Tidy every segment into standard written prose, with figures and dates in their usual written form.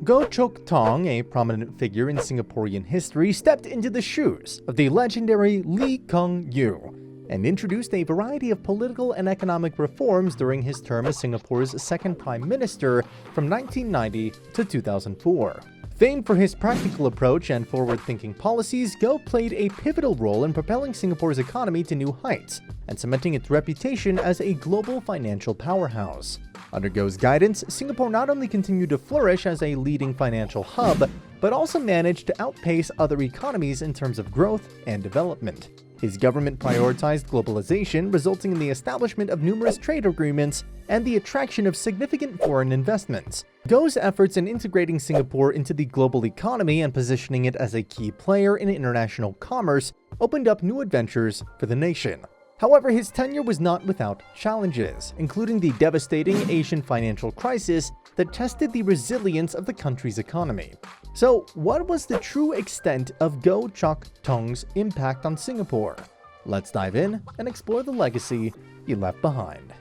Goh Chok Tong, a prominent figure in Singaporean history, stepped into the shoes of the legendary Lee Kuan Yew and introduced a variety of political and economic reforms during his term as Singapore's second Prime Minister from 1990 to 2004. Famed for his practical approach and forward-thinking policies, Goh played a pivotal role in propelling Singapore's economy to new heights and cementing its reputation as a global financial powerhouse. Under Goh's guidance, Singapore not only continued to flourish as a leading financial hub, but also managed to outpace other economies in terms of growth and development. His government prioritized globalization, resulting in the establishment of numerous trade agreements and the attraction of significant foreign investments. Goh's efforts in integrating Singapore into the global economy and positioning it as a key player in international commerce opened up new adventures for the nation. However, his tenure was not without challenges, including the devastating Asian financial crisis that tested the resilience of the country's economy. So, what was the true extent of Goh Chok Tong's impact on Singapore? Let's dive in and explore the legacy he left behind.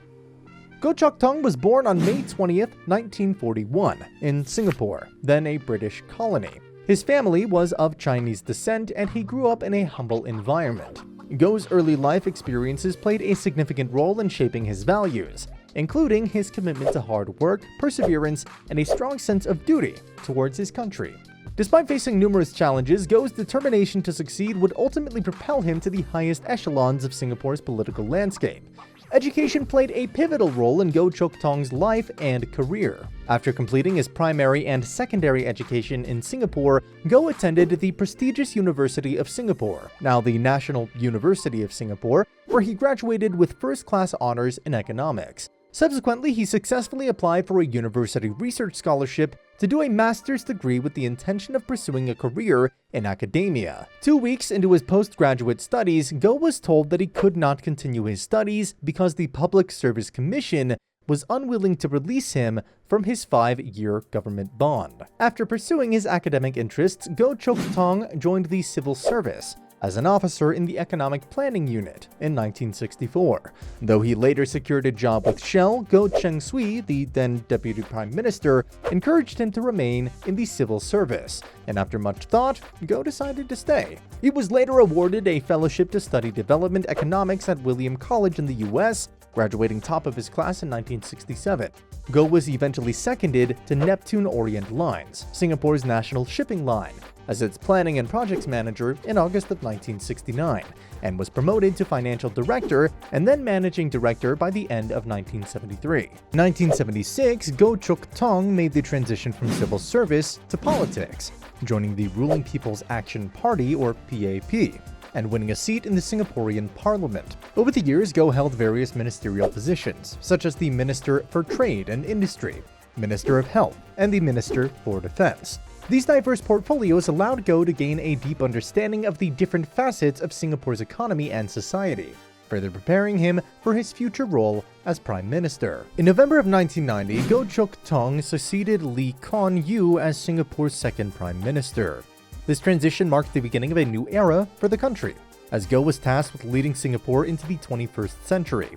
Goh Chok Tong was born on May 20th, 1941, in Singapore, then a British colony. His family was of Chinese descent and he grew up in a humble environment. Goh's early life experiences played a significant role in shaping his values, including his commitment to hard work, perseverance, and a strong sense of duty towards his country. Despite facing numerous challenges, Goh's determination to succeed would ultimately propel him to the highest echelons of Singapore's political landscape. Education played a pivotal role in Goh Chok Tong's life and career. After completing his primary and secondary education in Singapore, Goh attended the prestigious University of Singapore, now the National University of Singapore, where he graduated with first-class honors in economics. Subsequently, he successfully applied for a university research scholarship to do a master's degree with the intention of pursuing a career in academia. 2 weeks into his postgraduate studies, Goh was told that he could not continue his studies because the Public Service Commission was unwilling to release him from his 5-year government bond. After pursuing his academic interests, Goh Chok Tong joined the civil service as an officer in the Economic Planning Unit in 1964. Though he later secured a job with Shell, Goh Cheng Swee, the then Deputy Prime Minister, encouraged him to remain in the civil service, and after much thought, Goh decided to stay. He was later awarded a fellowship to study development economics at William College in the US, graduating top of his class in 1967. Goh was eventually seconded to Neptune Orient Lines, Singapore's national shipping line, as its planning and projects manager in August of 1969, and was promoted to financial director and then managing director by the end of 1973. In 1976, Goh Chok Tong made the transition from civil service to politics, joining the ruling People's Action Party, or PAP, and winning a seat in the Singaporean Parliament. Over the years, Goh held various ministerial positions, such as the Minister for Trade and Industry, Minister of Health, and the Minister for Defense. These diverse portfolios allowed Goh to gain a deep understanding of the different facets of Singapore's economy and society, further preparing him for his future role as Prime Minister. In November of 1990, Goh Chok Tong succeeded Lee Kuan Yew as Singapore's second Prime Minister. This transition marked the beginning of a new era for the country, as Goh was tasked with leading Singapore into the 21st century.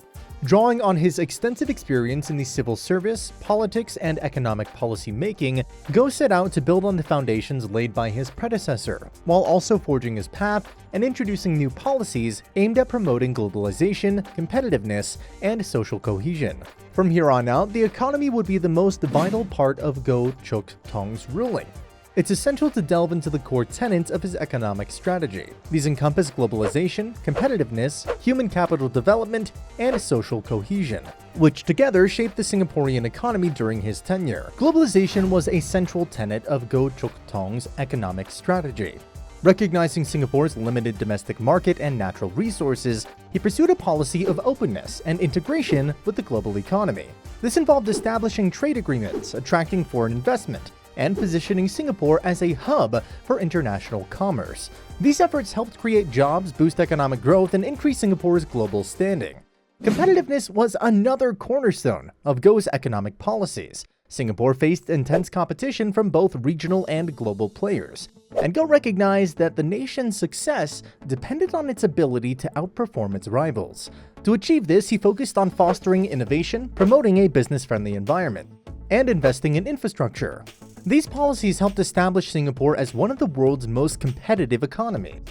Drawing on his extensive experience in the civil service, politics, and economic policy making, Goh set out to build on the foundations laid by his predecessor, while also forging his path and introducing new policies aimed at promoting globalization, competitiveness, and social cohesion. From here on out, the economy would be the most vital part of Goh Chok Tong's ruling. It's essential to delve into the core tenets of his economic strategy. These encompass globalization, competitiveness, human capital development, and social cohesion, which together shaped the Singaporean economy during his tenure. Globalization was a central tenet of Goh Chok Tong's economic strategy. Recognizing Singapore's limited domestic market and natural resources, he pursued a policy of openness and integration with the global economy. This involved establishing trade agreements, attracting foreign investment, and positioning Singapore as a hub for international commerce. These efforts helped create jobs, boost economic growth, and increase Singapore's global standing. Competitiveness was another cornerstone of Goh's economic policies. Singapore faced intense competition from both regional and global players, and Goh recognized that the nation's success depended on its ability to outperform its rivals. To achieve this, he focused on fostering innovation, promoting a business-friendly environment, and investing in infrastructure. These policies helped establish Singapore as one of the world's most competitive economies.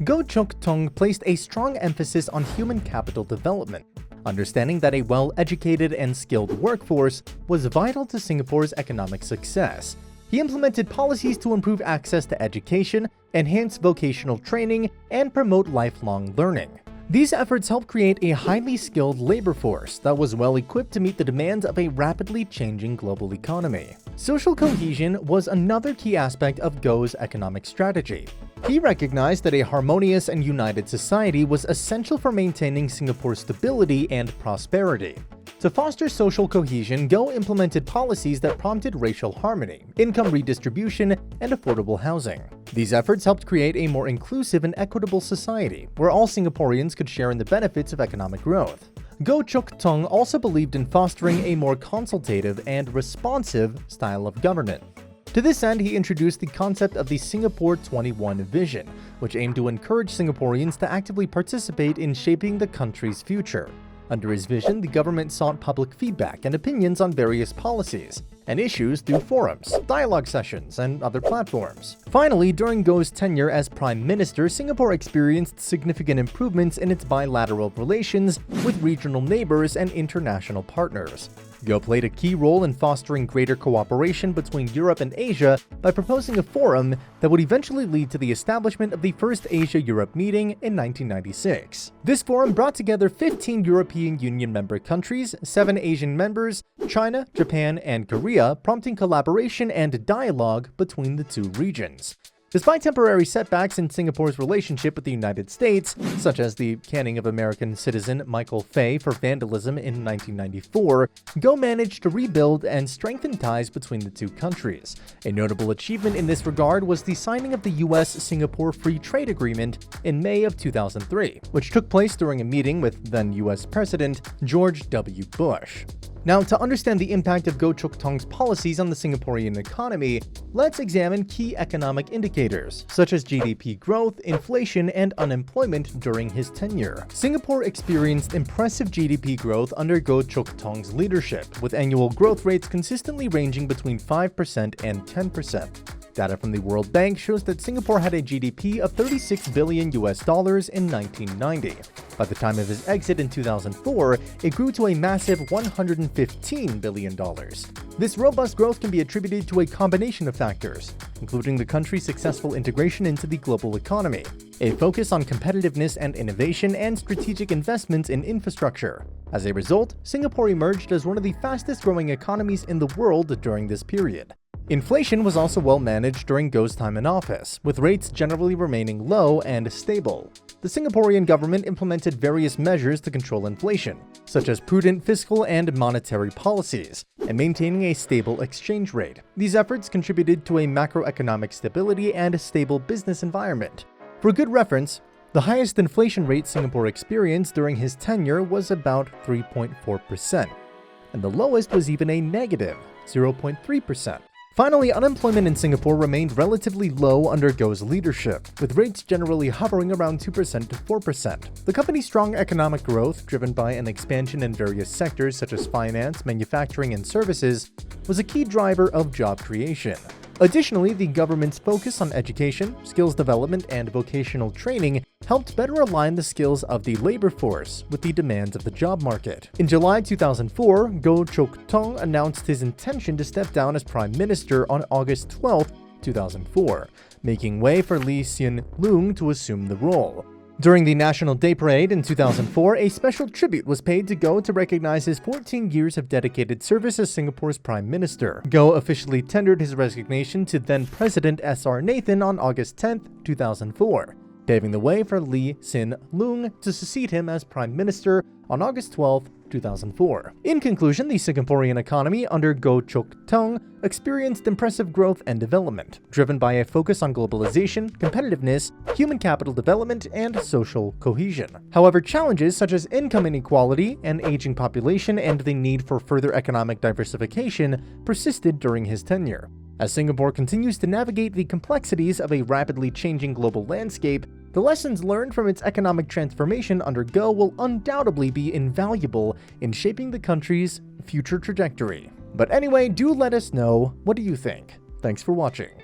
Goh Chok Tong placed a strong emphasis on human capital development, understanding that a well-educated and skilled workforce was vital to Singapore's economic success. He implemented policies to improve access to education, enhance vocational training, and promote lifelong learning. These efforts helped create a highly skilled labor force that was well equipped to meet the demands of a rapidly changing global economy. Social cohesion was another key aspect of Goh's economic strategy. He recognized that a harmonious and united society was essential for maintaining Singapore's stability and prosperity. To foster social cohesion, Goh implemented policies that prompted racial harmony, income redistribution, and affordable housing. These efforts helped create a more inclusive and equitable society, where all Singaporeans could share in the benefits of economic growth. Goh Chok Tong also believed in fostering a more consultative and responsive style of governance. To this end, he introduced the concept of the Singapore 21 vision, which aimed to encourage Singaporeans to actively participate in shaping the country's future. Under his vision, the government sought public feedback and opinions on various policies and issues through forums, dialogue sessions, and other platforms. Finally, during Goh's tenure as Prime Minister, Singapore experienced significant improvements in its bilateral relations with regional neighbors and international partners. Goh played a key role in fostering greater cooperation between Europe and Asia by proposing a forum that would eventually lead to the establishment of the first Asia-Europe meeting in 1996. This forum brought together 15 European Union member countries, 7 Asian members, China, Japan, and Korea, prompting collaboration and dialogue between the two regions. Despite temporary setbacks in Singapore's relationship with the United States, such as the canning of American citizen Michael Fay for vandalism in 1994, Goh managed to rebuild and strengthen ties between the two countries. A notable achievement in this regard was the signing of the U.S.-Singapore Free Trade Agreement in May of 2003, which took place during a meeting with then U.S. President George W. Bush. Now, to understand the impact of Goh Chok Tong's policies on the Singaporean economy, let's examine key economic indicators, such as GDP growth, inflation, and unemployment during his tenure. Singapore experienced impressive GDP growth under Goh Chok Tong's leadership, with annual growth rates consistently ranging between 5% and 10%. Data from the World Bank shows that Singapore had a GDP of $36 billion in 1990. By the time of his exit in 2004, it grew to a massive $115 billion. This robust growth can be attributed to a combination of factors, including the country's successful integration into the global economy, a focus on competitiveness and innovation, and strategic investments in infrastructure. As a result, Singapore emerged as one of the fastest-growing economies in the world during this period. Inflation was also well managed during Goh's time in office, with rates generally remaining low and stable. The Singaporean government implemented various measures to control inflation, such as prudent fiscal and monetary policies, and maintaining a stable exchange rate. These efforts contributed to a macroeconomic stability and a stable business environment. For good reference, the highest inflation rate Singapore experienced during his tenure was about 3.4%, and the lowest was even a negative 0.3%. Finally, unemployment in Singapore remained relatively low under Goh's leadership, with rates generally hovering around 2% to 4%. The company's strong economic growth, driven by an expansion in various sectors such as finance, manufacturing, and services, was a key driver of job creation. Additionally, the government's focus on education, skills development, and vocational training helped better align the skills of the labor force with the demands of the job market. In July 2004, Goh Chok Tong announced his intention to step down as Prime Minister on August 12, 2004, making way for Lee Hsien Loong to assume the role. During the National Day Parade in 2004, a special tribute was paid to Goh to recognize his 14 years of dedicated service as Singapore's Prime Minister. Goh officially tendered his resignation to then-President S.R. Nathan on August 10, 2004, paving the way for Lee Hsien Loong to succeed him as Prime Minister on August 12, 2004. In conclusion, the Singaporean economy under Goh Chok Tong experienced impressive growth and development, driven by a focus on globalization, competitiveness, human capital development, and social cohesion. However, challenges such as income inequality, an aging population, and the need for further economic diversification persisted during his tenure. As Singapore continues to navigate the complexities of a rapidly changing global landscape, the lessons learned from its economic transformation under Goh will undoubtedly be invaluable in shaping the country's future trajectory. But anyway, do let us know, what do you think? Thanks for watching.